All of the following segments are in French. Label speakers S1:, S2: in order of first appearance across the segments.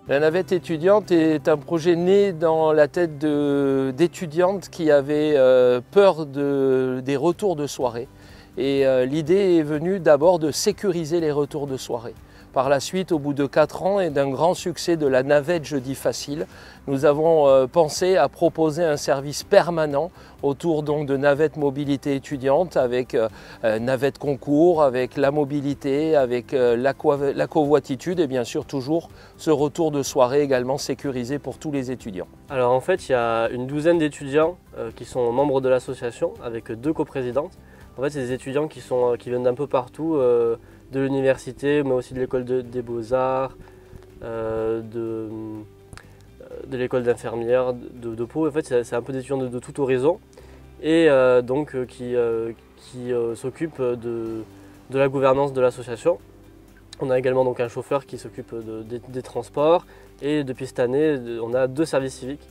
S1: La navette étudiante est un projet né dans la tête d'étudiantes qui avaient peur des retours de soirée. Et l'idée est venue d'abord de sécuriser les retours de soirée. Par la suite, au bout de 4 ans et d'un grand succès de la navette Jeudi Facile, nous avons pensé à proposer un service permanent autour donc de navette mobilité étudiante avec navette concours, avec la mobilité, avec la covoititude et bien sûr toujours ce retour de soirée également sécurisé pour tous les étudiants.
S2: Alors en fait, il y a une douzaine d'étudiants qui sont membres de l'association avec 2 coprésidentes. En fait, c'est des étudiants qui viennent d'un peu partout, de l'université, mais aussi de l'école des beaux-arts, de l'école d'infirmière de Pau. En fait, c'est un peu des étudiants de tout horizon et qui s'occupent de la gouvernance de l'association. On a également donc un chauffeur qui s'occupe des transports et depuis cette année, on a 2 services civiques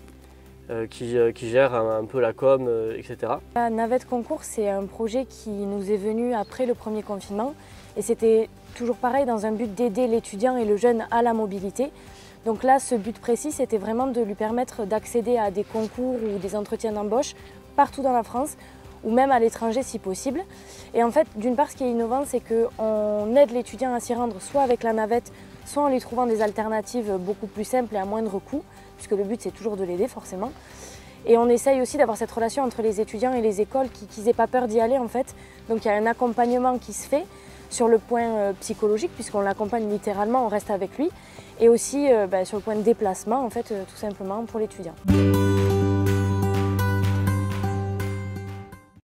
S2: qui gèrent un peu la com, etc.
S3: La navette concours, c'est un projet qui nous est venu après le premier confinement et c'était toujours pareil dans un but d'aider l'étudiant et le jeune à la mobilité. Donc là, ce but précis, c'était vraiment de lui permettre d'accéder à des concours ou des entretiens d'embauche partout dans la France ou même à l'étranger si possible. Et en fait, d'une part, ce qui est innovant, c'est qu'on aide l'étudiant à s'y rendre soit avec la navette, soit en lui trouvant des alternatives beaucoup plus simples et à moindre coût, puisque le but c'est toujours de l'aider forcément. Et on essaye aussi d'avoir cette relation entre les étudiants et les écoles, qu'ils n'aient pas peur d'y aller en fait. Donc il y a un accompagnement qui se fait sur le point psychologique, puisqu'on l'accompagne littéralement, on reste avec lui, et aussi sur le point de déplacement en fait, tout simplement pour l'étudiant.